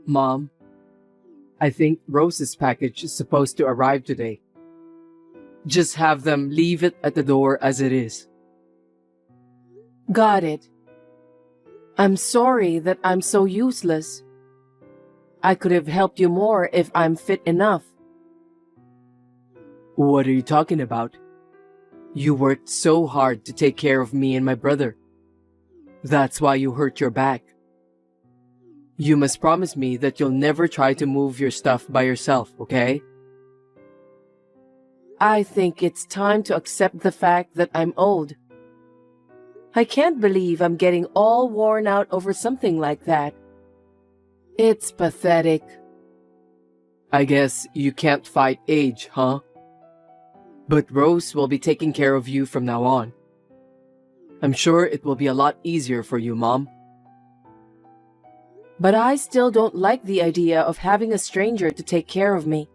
Mom, I think Rose's package is supposed to arrive today. Just have them leave it at the door as it is. Got it. I'm sorry that I'm so useless. I could have helped you more if I'm fit enough. What are you talking about? You worked so hard to take care of me and my brother. That's why you hurt your back. You must promise me that you'll never try to move your stuff by yourself, okay? I think it's time to accept the fact that I'm old. I can't believe I'm getting all worn out over something like that. It's pathetic. I guess you can't fight age, huh? But Rose will be taking care of you from now on. I'm sure it will be a lot easier for you, Mom. But I still don't like the idea of having a stranger to take care of me.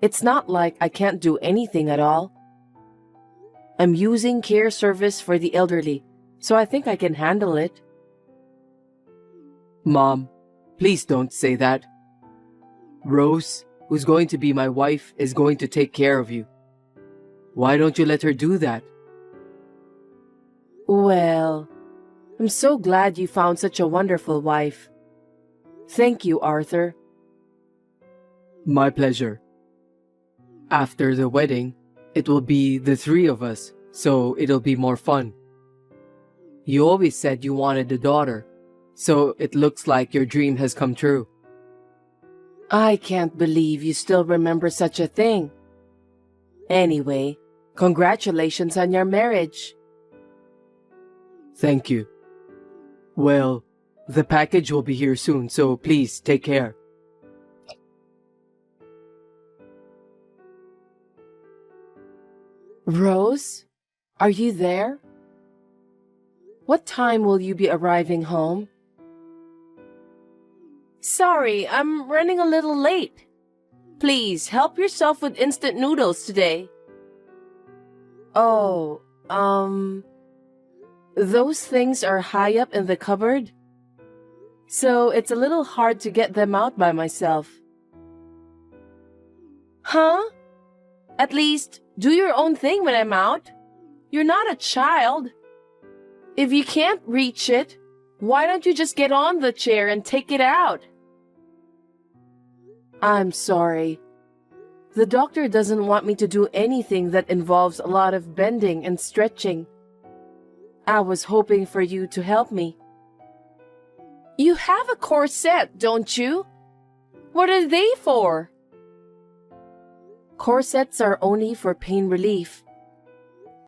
It's not like I can't do anything at all. I'm using care service for the elderly, so I think I can handle it. Mom, please don't say that. Rose, who's going to be my wife, is going to take care of you. Why don't you let her do that? Well, I'm so glad you found such a wonderful wife. Thank you, Arthur. My pleasure. After the wedding, it will be the three of us, so it'll be more fun. You always said you wanted a daughter, so it looks like your dream has come true. I can't believe you still remember such a thing. Anyway, congratulations on your marriage. Thank you. Well, the package will be here soon, so please take care. Rose, are you there? What time will you be arriving home? Sorry, I'm running a little late. Please help yourself with instant noodles today. Oh, those things are high up in the cupboard, so it's a little hard to get them out by myself. Huh? At least, do your own thing when I'm out. You're not a child. If you can't reach it, why don't you just get on the chair and take it out? I'm sorry. The doctor doesn't want me to do anything that involves a lot of bending and stretching. I was hoping for you to help me. You have a corset, don't you? What are they for? Corsets are only for pain relief.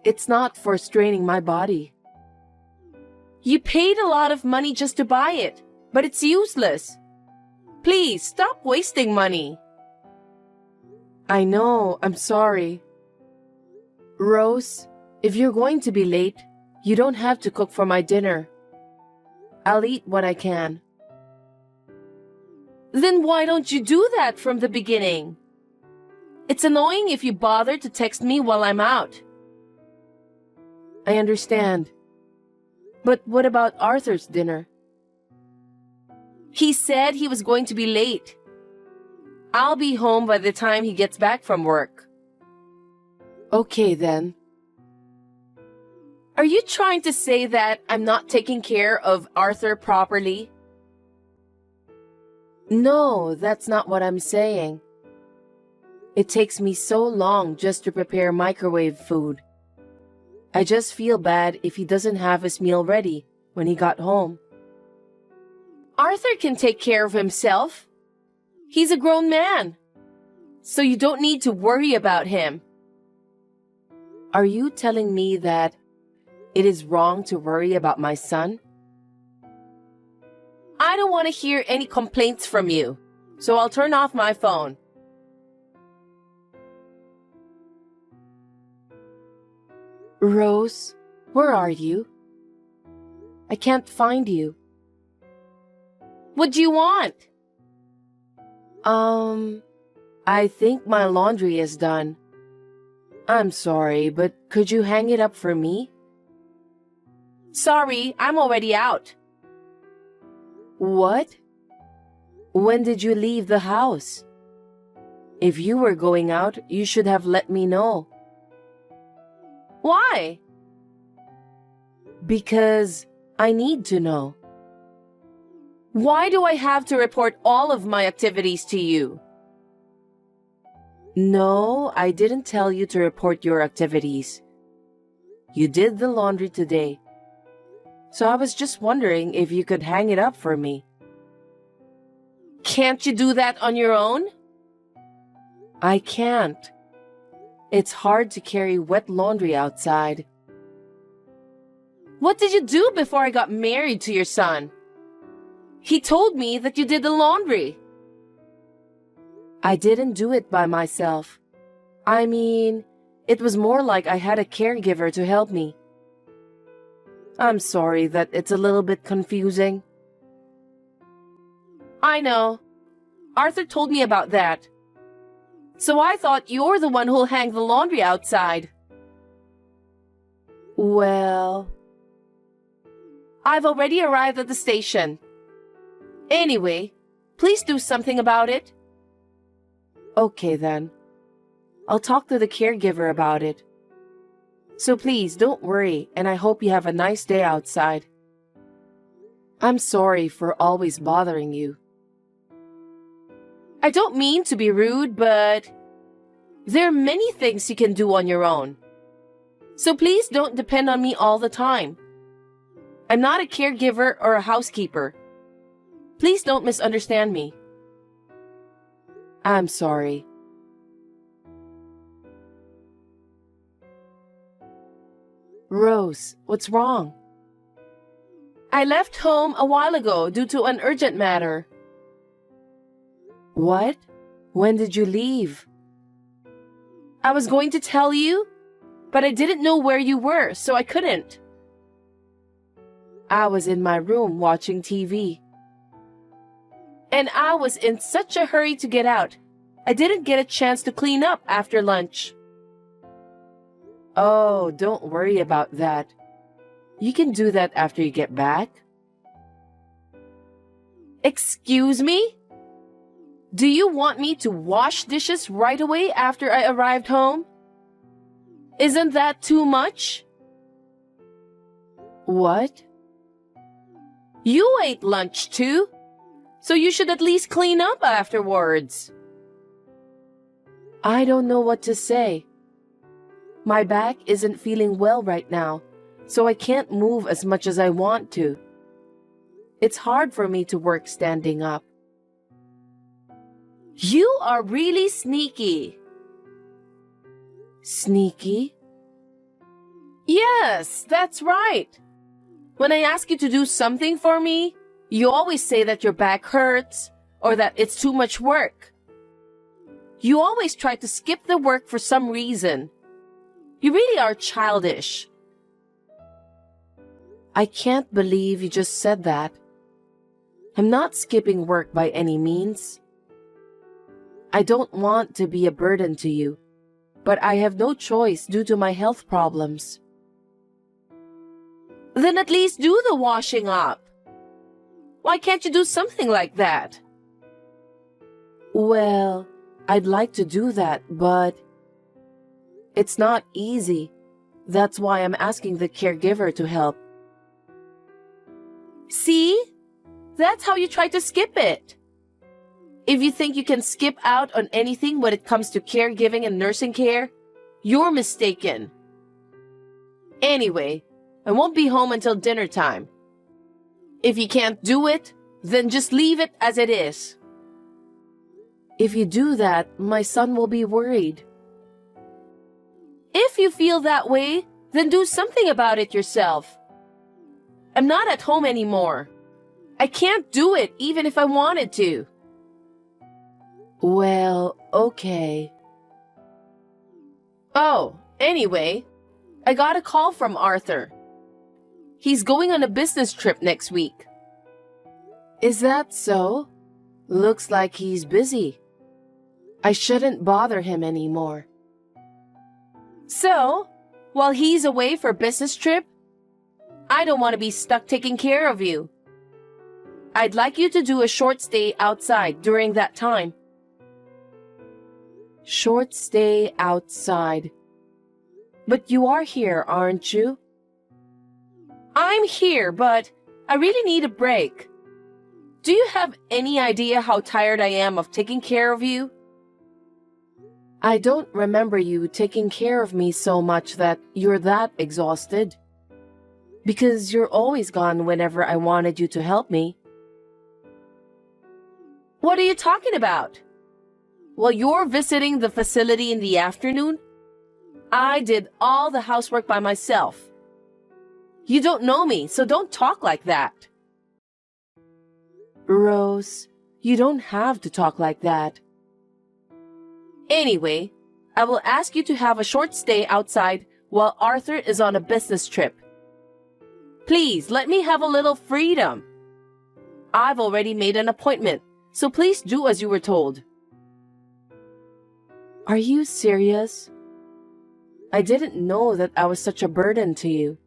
It's not for straining my body. You paid a lot of money just to buy it, but it's useless. Please stop wasting money. I know, I'm sorry. Rose, if you're going to be late, you don't have to cook for my dinner. I'll eat what I can. Then why don't you do that from the beginning? It's annoying if you bother to text me while I'm out. I understand. But what about Arthur's dinner? He said he was going to be late. I'll be home by the time he gets back from work. Okay then. Are you trying to say that I'm not taking care of Arthur properly? No, that's not what I'm saying. It takes me so long just to prepare microwave food. I just feel bad if he doesn't have his meal ready when he got home. Arthur can take care of himself. He's a grown man, so you don't need to worry about him. Are you telling me that it is wrong to worry about my son? I don't want to hear any complaints from you, so I'll turn off my phone. Rose, where are you? I can't find you. What do you want? I think my laundry is done. I'm sorry, but could you hang it up for me? Sorry, I'm already out. What? When did you leave the house? If you were going out, you should have let me know. Why? Because I need to know. Why do I have to report all of my activities to you? No, I didn't tell you to report your activities. You did the laundry today. So I was just wondering if you could hang it up for me. Can't you do that on your own? I can't. It's hard to carry wet laundry outside. What did you do before I got married to your son? He told me that you did the laundry. I didn't do it by myself. I mean, it was more like I had a caregiver to help me. I'm sorry that it's a little bit confusing. I know. Arthur told me about that. So I thought you're the one who'll hang the laundry outside. Well, I've already arrived at the station. Anyway, please do something about it. Okay then. I'll talk to the caregiver about it. So please don't worry, and I hope you have a nice day outside. I'm sorry for always bothering you. I don't mean to be rude, but there are many things you can do on your own. So please don't depend on me all the time. I'm not a caregiver or a housekeeper. Please don't misunderstand me. I'm sorry. Rose, what's wrong? I left home a while ago due to an urgent matter. What? When did you leave? I was going to tell you, but I didn't know where you were, so I couldn't. I was in my room watching TV. And I was in such a hurry to get out, I didn't get a chance to clean up after lunch. Oh, don't worry about that. You can do that after you get back. Excuse me? Do you want me to wash dishes right away after I arrived home? Isn't that too much? What? You ate lunch too, so you should at least clean up afterwards. I don't know what to say. My back isn't feeling well right now, so I can't move as much as I want to. It's hard for me to work standing up. You are really sneaky. Sneaky? Yes, that's right. When I ask you to do something for me, you always say that your back hurts or that it's too much work. You always try to skip the work for some reason. You really are childish. I can't believe you just said that. I'm not skipping work by any means. I don't want to be a burden to you, but I have no choice due to my health problems. Then at least do the washing up. Why can't you do something like that? Well, I'd like to do that, but it's not easy. That's why I'm asking the caregiver to help. See? That's how you try to skip it. If you think you can skip out on anything when it comes to caregiving and nursing care, you're mistaken. Anyway, I won't be home until dinner time. If you can't do it, then just leave it as it is. If you do that, my son will be worried. If you feel that way, then do something about it yourself. I'm not at home anymore. I can't do it even if I wanted to. Well, okay. Oh, anyway, I got a call from Arthur. He's going on a business trip next week. Is that so? Looks like he's busy. I shouldn't bother him anymore. So, while he's away for a business trip, I don't want to be stuck taking care of you. I'd like you to do a short stay outside during that time. Short stay outside. But you are here, aren't you? I'm here, but I really need a break. Do you have any idea how tired I am of taking care of you? I don't remember you taking care of me so much that you're that exhausted. Because you're always gone whenever I wanted you to help me. What are you talking about? While you're visiting the facility in the afternoon, I did all the housework by myself. You don't know me, so don't talk like that. Rose, you don't have to talk like that. Anyway, I will ask you to have a short stay outside while Arthur is on a business trip. Please, let me have a little freedom. I've already made an appointment, so please do as you were told. Are you serious? I didn't know that I was such a burden to you.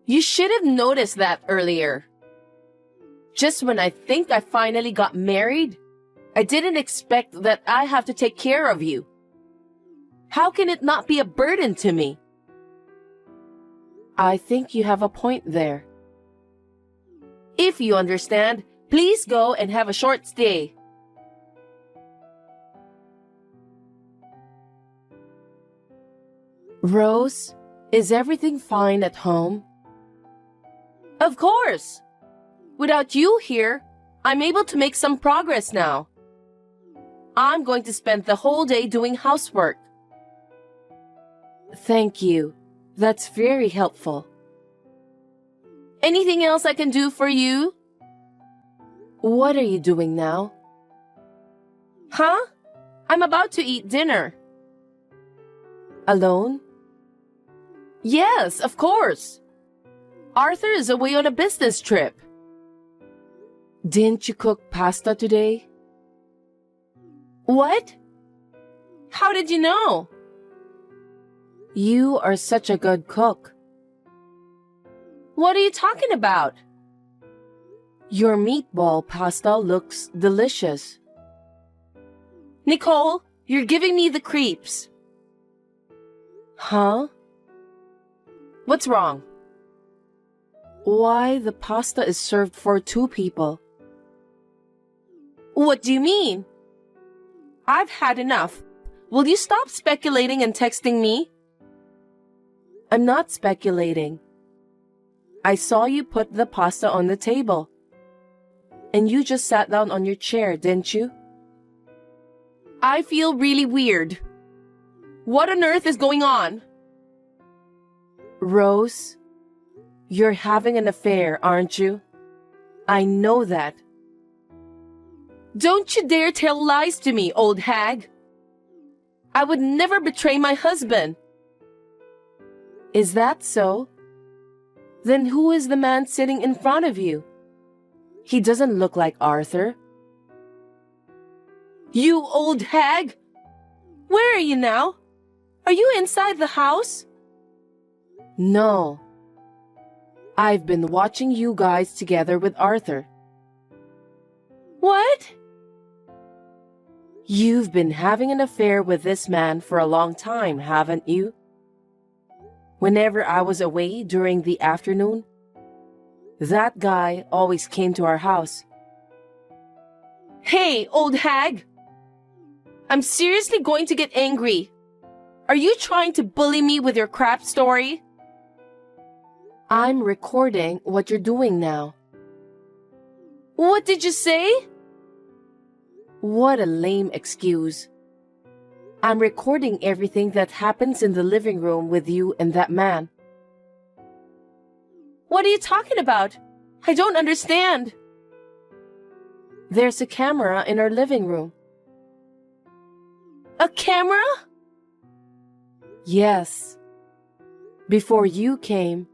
You should have noticed that earlier. Just when I think I finally got married, I didn't expect that I have to take care of you. How can it not be a burden to me? I think you have a point there. If you understand, please go and have a short stay. Rose, is everything fine at home? Of course. Without you here, I'm able to make some progress now. I'm going to spend the whole day doing housework. Thank you. That's very helpful. Anything else I can do for you? What are you doing now? Huh? I'm about to eat dinner. Alone? Yes, of course. Arthur is away on a business trip. Didn't you cook pasta today? What? How did you know? You are such a good cook. What are you talking about? Your meatball pasta looks delicious. Nicole, you're giving me the creeps. Huh? What's wrong? Why the pasta is served for 2 people? What do you mean? I've had enough. Will you stop speculating and texting me? I'm not speculating. I saw you put the pasta on the table. And you just sat down on your chair, didn't you? I feel really weird. What on earth is going on? Rose, you're having an affair, aren't you? I know that. Don't you dare tell lies to me, old hag. I would never betray my husband. Is that so? Then who is the man sitting in front of you? He doesn't look like Arthur. You old hag! Where are you now? Are you inside the house? No. I've been watching you guys together with Arthur. What? You've been having an affair with this man for a long time, haven't you? Whenever I was away during the afternoon, that guy always came to our house. Hey, old hag! I'm seriously going to get angry. Are you trying to bully me with your crap story? I'm recording what you're doing now. What did you say? What a lame excuse. I'm recording everything that happens in the living room with you and that man. What are you talking about? I don't understand. There's a camera in our living room. A camera? Yes. Before you came,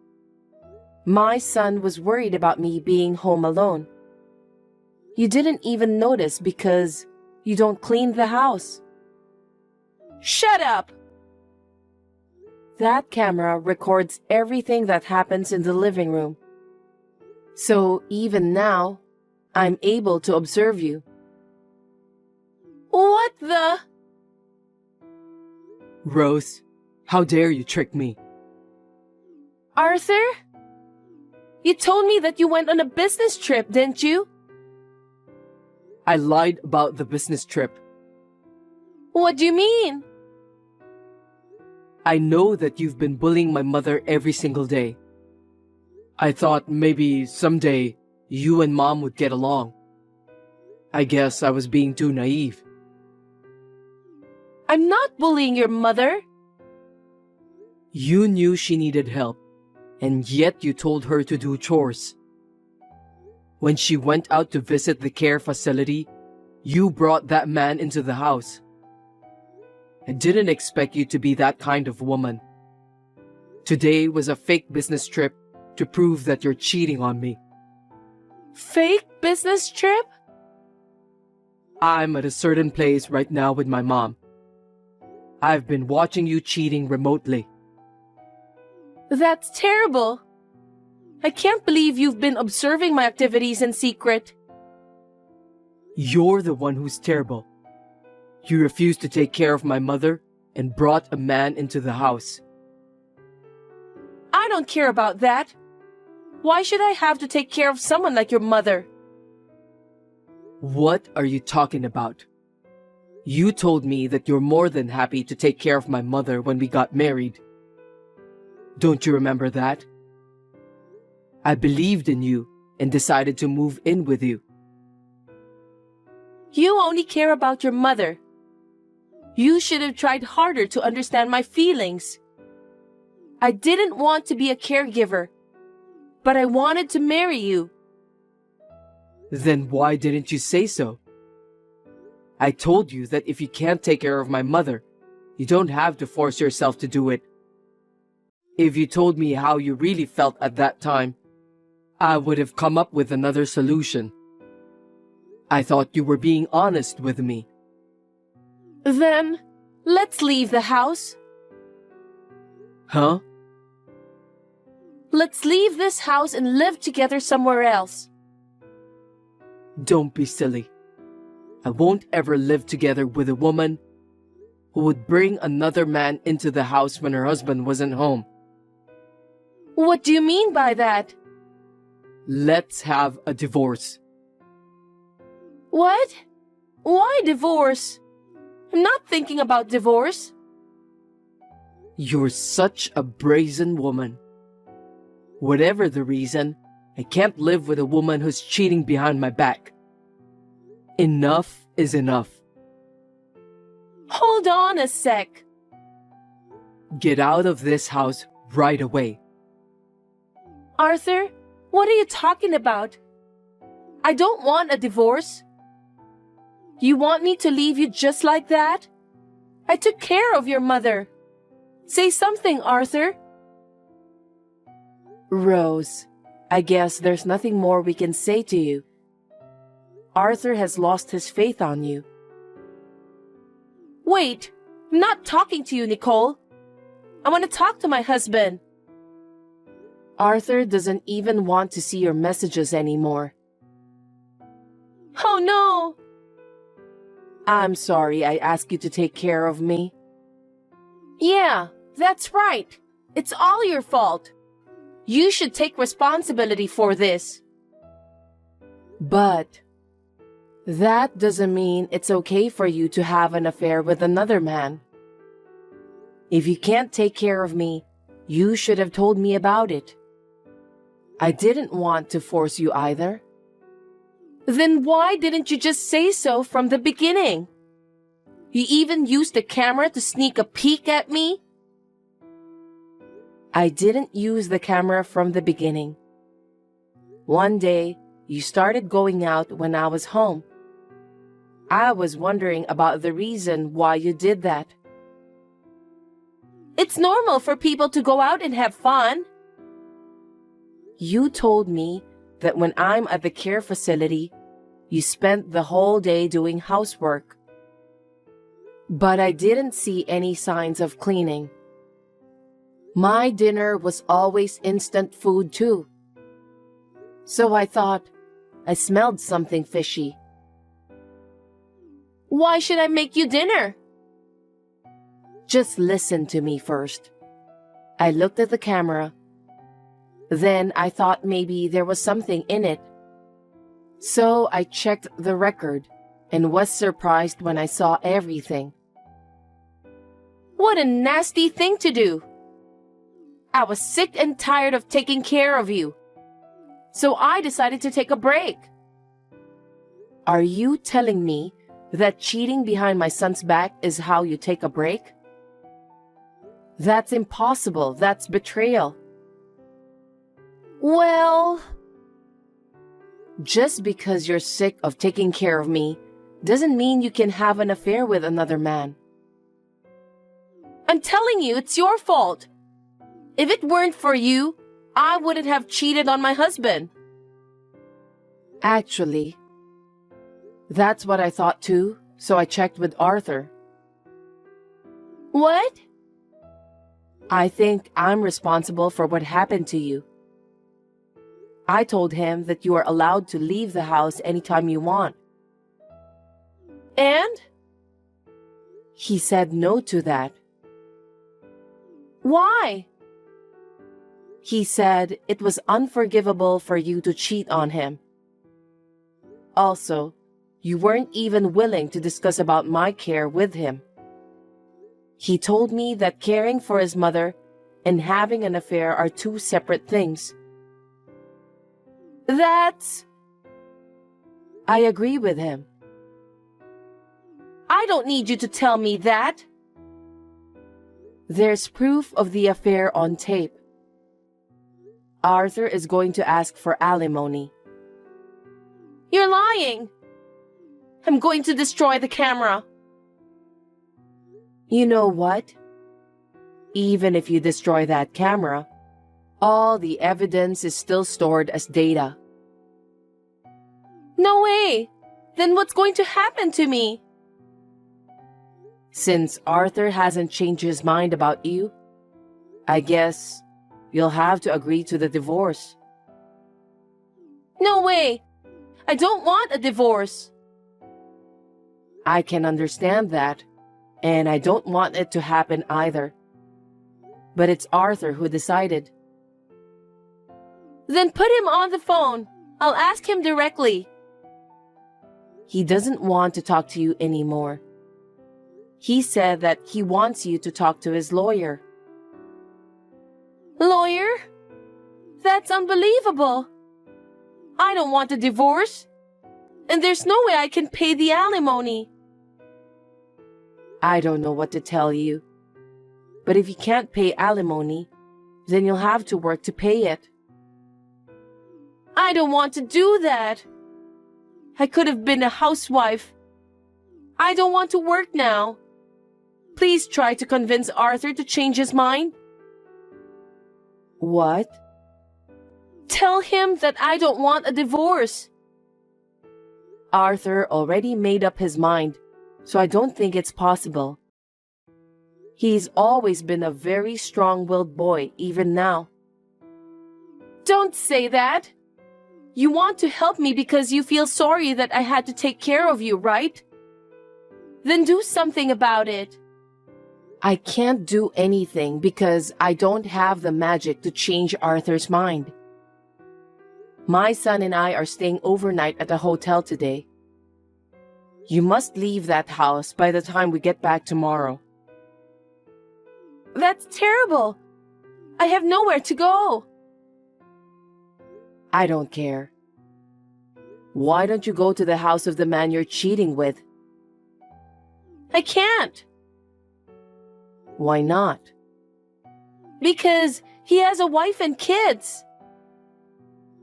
my son was worried about me being home alone. You didn't even notice because you don't clean the house. Shut up! That camera records everything that happens in the living room. So even now, I'm able to observe you. What the? Rose, how dare you trick me? Arthur? You told me that you went on a business trip, didn't you? I lied about the business trip. What do you mean? I know that you've been bullying my mother every single day. I thought maybe someday you and Mom would get along. I guess I was being too naive. I'm not bullying your mother. You knew she needed help, and yet you told her to do chores. When she went out to visit the care facility, you brought that man into the house. I didn't expect you to be that kind of woman. Today was a fake business trip to prove that you're cheating on me. Fake business trip? I'm at a certain place right now with my mom. I've been watching you cheating remotely. That's terrible. I can't believe you've been observing my activities in secret. You're the one who's terrible. You refused to take care of my mother and brought a man into the house. I don't care about that. Why should I have to take care of someone like your mother? What are you talking about? You told me that you're more than happy to take care of my mother when we got married. Don't you remember that? I believed in you and decided to move in with you. You only care about your mother. You should have tried harder to understand my feelings. I didn't want to be a caregiver, but I wanted to marry you. Then why didn't you say so? I told you that if you can't take care of my mother, you don't have to force yourself to do it. If you told me how you really felt at that time, I would have come up with another solution. I thought you were being honest with me. Then, let's leave the house. Huh? Let's leave this house and live together somewhere else. Don't be silly. I won't ever live together with a woman who would bring another man into the house when her husband wasn't home. What do you mean by that? Let's have a divorce. What? Why divorce? I'm not thinking about divorce. You're such a brazen woman. Whatever the reason, I can't live with a woman who's cheating behind my back. Enough is enough. Hold on a sec. Get out of this house right away. Arthur, what are you talking about? I don't want a divorce. You want me to leave you just like that? I took care of your mother. Say something, Arthur. Rose, I guess there's nothing more we can say to you. Arthur has lost his faith on you. Wait, I'm not talking to you, Nicole. I want to talk to my husband. Arthur doesn't even want to see your messages anymore. Oh no! I'm sorry I asked you to take care of me. Yeah, that's right. It's all your fault. You should take responsibility for this. But that doesn't mean it's okay for you to have an affair with another man. If you can't take care of me, you should have told me about it. I didn't want to force you either. Then why didn't you just say so from the beginning? You even used the camera to sneak a peek at me? I didn't use the camera from the beginning. One day, you started going out when I was home. I was wondering about the reason why you did that. It's normal for people to go out and have fun. You told me that when I'm at the care facility, you spent the whole day doing housework. But I didn't see any signs of cleaning. My dinner was always instant food too. So I thought I smelled something fishy. Why should I make you dinner? Just listen to me first. I looked at the camera. Then I thought maybe there was something in it. So I checked the record and was surprised when I saw everything. What a nasty thing to do! I was sick and tired of taking care of you. So I decided to take a break. Are you telling me that cheating behind my son's back is how you take a break? That's impossible. That's betrayal. Well, just because you're sick of taking care of me doesn't mean you can have an affair with another man. I'm telling you, it's your fault. If it weren't for you, I wouldn't have cheated on my husband. Actually, that's what I thought too, so I checked with Arthur. What? I think I'm responsible for what happened to you. I told him that you are allowed to leave the house anytime you want. And? He said no to that. Why? He said it was unforgivable for you to cheat on him. Also, you weren't even willing to discuss about my care with him. He told me that caring for his mother and having an affair are two separate things. I agree with him. I don't need you to tell me that. There's proof of the affair on tape. Arthur is going to ask for alimony. You're lying. I'm going to destroy the camera. You know what? Even if you destroy that camera, all the evidence is still stored as data. No way! Then what's going to happen to me? Since Arthur hasn't changed his mind about you, I guess you'll have to agree to the divorce. No way! I don't want a divorce. I can understand that, and I don't want it to happen either. But it's Arthur who decided. Then put him on the phone. I'll ask him directly. He doesn't want to talk to you anymore. He said that he wants you to talk to his lawyer. Lawyer? That's unbelievable. I don't want a divorce. And there's no way I can pay the alimony. I don't know what to tell you. But if you can't pay alimony, then you'll have to work to pay it. I don't want to do that. I could have been a housewife. I don't want to work now. Please try to convince Arthur to change his mind. What? Tell him that I don't want a divorce. Arthur already made up his mind, so I don't think it's possible. He's always been a very strong-willed boy, even now. Don't say that. You want to help me because you feel sorry that I had to take care of you, right? Then do something about it. I can't do anything because I don't have the magic to change Arthur's mind. My son and I are staying overnight at a hotel today. You must leave that house by the time we get back tomorrow. That's terrible. I have nowhere to go. I don't care. Why don't you go to the house of the man you're cheating with? I can't. Why not? Because he has a wife and kids.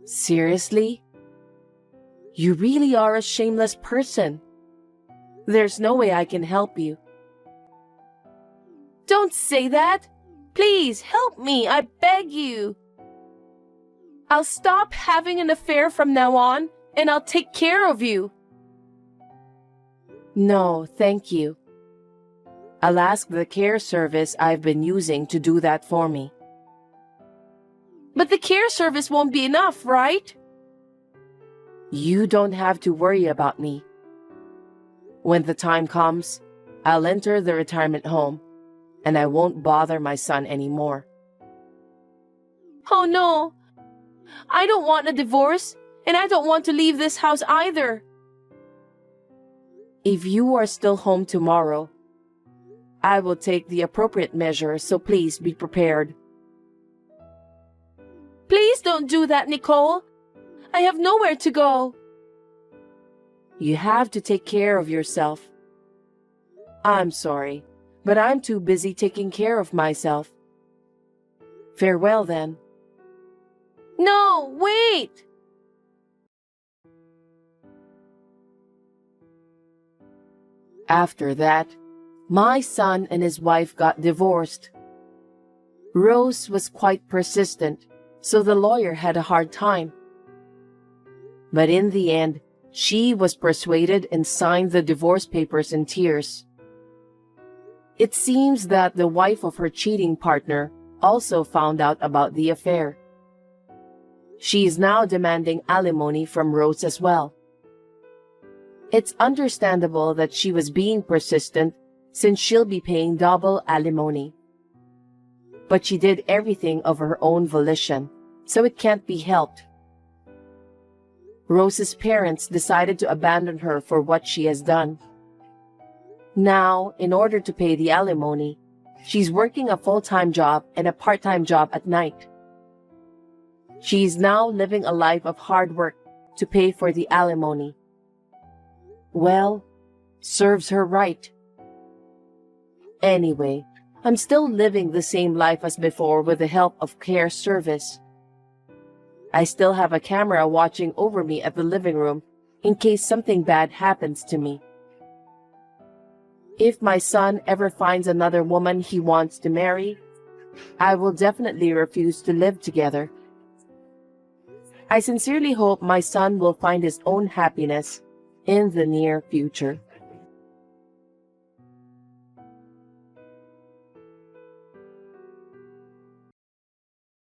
Seriously? You really are a shameless person. There's no way I can help you. Don't say that. Please help me, I beg you. I'll stop having an affair from now on, and I'll take care of you. No, thank you. I'll ask the care service I've been using to do that for me. But the care service won't be enough, right? You don't have to worry about me. When the time comes, I'll enter the retirement home, and I won't bother my son anymore. Oh no! I don't want a divorce, and I don't want to leave this house either. If you are still home tomorrow, I will take the appropriate measures, so please be prepared. Please don't do that, Nicole. I have nowhere to go. You have to take care of yourself. I'm sorry, but I'm too busy taking care of myself. Farewell then. No, wait! After that, my son and his wife got divorced. Rose was quite persistent, so the lawyer had a hard time. But in the end, she was persuaded and signed the divorce papers in tears. It seems that the wife of her cheating partner also found out about the affair. She is now demanding alimony from Rose as well. It's understandable that she was being persistent since she'll be paying double alimony. But she did everything of her own volition, so it can't be helped. Rose's parents decided to abandon her for what she has done. Now, in order to pay the alimony, she's working a full-time job and a part-time job at night. She is now living a life of hard work to pay for the alimony. Well, serves her right. Anyway, I'm still living the same life as before with the help of care service. I still have a camera watching over me at the living room in case something bad happens to me. If my son ever finds another woman he wants to marry, I will definitely refuse to live together. I sincerely hope my son will find his own happiness in the near future.